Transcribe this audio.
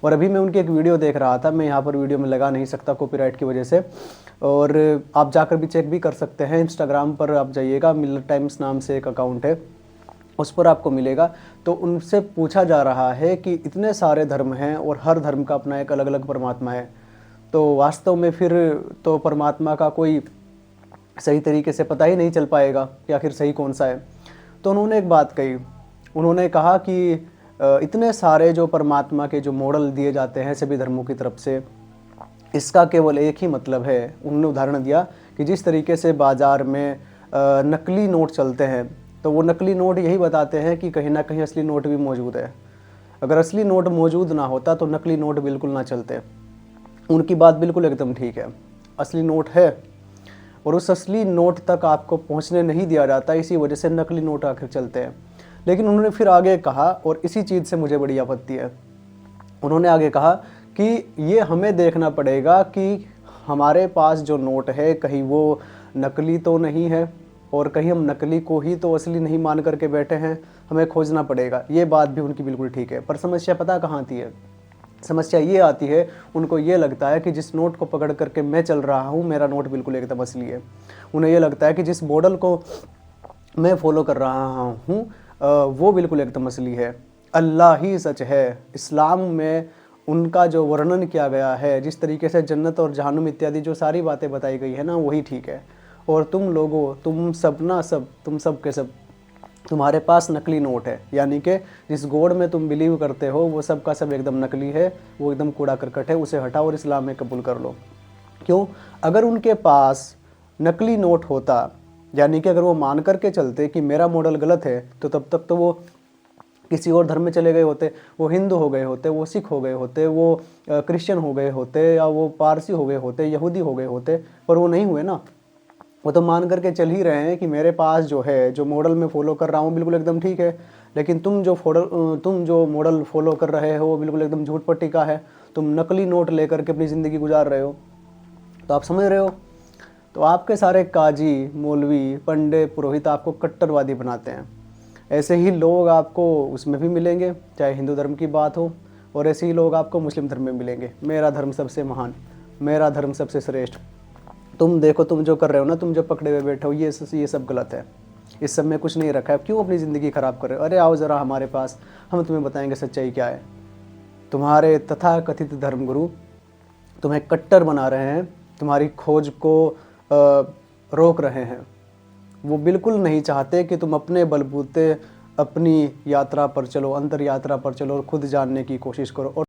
और अभी मैं उनकी एक वीडियो देख रहा था, मैं यहाँ पर वीडियो में लगा नहीं सकता कॉपीराइट की वजह से, और आप जाकर भी चेक भी कर सकते हैं। इंस्टाग्राम पर आप जाइएगा, मिलत टाइम्स नाम से एक अकाउंट है, उस पर आपको मिलेगा। तो उनसे पूछा जा रहा है कि इतने सारे धर्म हैं और हर धर्म का अपना एक अलग अलग परमात्मा है, तो वास्तव में फिर तो परमात्मा का कोई सही तरीके से पता ही नहीं चल पाएगा कि आखिर सही कौन सा है। तो उन्होंने एक बात कही, उन्होंने कहा कि इतने सारे जो परमात्मा के जो मॉडल दिए जाते हैं सभी धर्मों की तरफ से, इसका केवल एक ही मतलब है। उन्होंने उदाहरण दिया कि जिस तरीके से बाज़ार में नकली नोट चलते हैं, तो वो नकली नोट यही बताते हैं कि कहीं ना कहीं असली नोट भी मौजूद है। अगर असली नोट मौजूद ना होता तो नकली नोट बिल्कुल ना चलते। उनकी बात बिल्कुल एकदम ठीक है, असली नोट है और उस असली नोट तक आपको पहुंचने नहीं दिया जाता, इसी वजह से नकली नोट आखिर चलते हैं। लेकिन उन्होंने फिर आगे कहा, और इसी चीज़ से मुझे बड़ी आपत्ति है, उन्होंने आगे कहा कि ये हमें देखना पड़ेगा कि हमारे पास जो नोट है कहीं वो नकली तो नहीं है, और कहीं हम नकली को ही तो असली नहीं मान करके बैठे हैं, हमें खोजना पड़ेगा। ये बात भी उनकी बिल्कुल ठीक है, पर समस्या पता कहाँ आती है? समस्या ये आती है, उनको ये लगता है कि जिस नोट को पकड़ करके मैं चल रहा हूँ, मेरा नोट बिल्कुल एकदम असली है। उन्हें ये लगता है कि जिस मॉडल को मैं फॉलो कर रहा हूँ वो बिल्कुल एकदम असली है। अल्लाह ही सच है। इस्लाम में उनका जो वर्णन किया गया है, जिस तरीके से जन्नत और जहन्नुम इत्यादि जो सारी बातें बताई गई है ना, वही ठीक है। और तुम लोगों, तुम सब ना सब, तुम सब के सब, तुम्हारे पास नकली नोट है, यानी कि जिस गॉड में तुम बिलीव करते हो वो सब का सब एकदम नकली है, वो एकदम कूड़ा करकट है, उसे हटाओ और इस्लाम में कबूल कर लो। क्यों? अगर उनके पास नकली नोट होता, यानी कि अगर वो मान करके चलते कि मेरा मॉडल गलत है, तो तब तक तो वो किसी और धर्म में चले गए होते, वो हिंदू हो गए होते, वो सिख हो गए होते, वो क्रिश्चियन हो गए होते, या वो पारसी हो गए होते, यहूदी हो गए होते, पर वो नहीं हुए ना। वो तो मान करके चल ही रहे हैं कि मेरे पास जो है, जो मॉडल मैं फॉलो कर रहा हूँ बिल्कुल एकदम ठीक है, लेकिन तुम जो मॉडल फॉलो कर रहे हो वो बिल्कुल एकदम झूठ पट्टी का है। तुम नकली नोट लेकर के अपनी ज़िंदगी गुजार रहे हो। तो आप समझ रहे हो? तो आपके सारे काजी, मौलवी, पंडे, पुरोहित आपको कट्टरवादी बनाते हैं। ऐसे ही लोग आपको उसमें भी मिलेंगे, चाहे हिंदू धर्म की बात हो, और ऐसे ही लोग आपको मुस्लिम धर्म में मिलेंगे। मेरा धर्म सबसे महान, मेरा धर्म सबसे श्रेष्ठ। तुम देखो, तुम जो कर रहे हो ना, तुम जो पकड़े हुए बैठे हो, ये सब गलत है, इस सब में कुछ नहीं रखा है, क्यों अपनी ज़िंदगी ख़राब कर रहे हो? अरे आओ ज़रा हमारे पास, हम तुम्हें बताएंगे सच्चाई क्या है। तुम्हारे तथाकथित धर्मगुरु तुम्हें कट्टर बना रहे हैं, तुम्हारी खोज को रोक रहे हैं। वो बिल्कुल नहीं चाहते कि तुम अपने बलबूते अपनी यात्रा पर चलो, अंतर यात्रा पर चलो और खुद जानने की कोशिश करो। और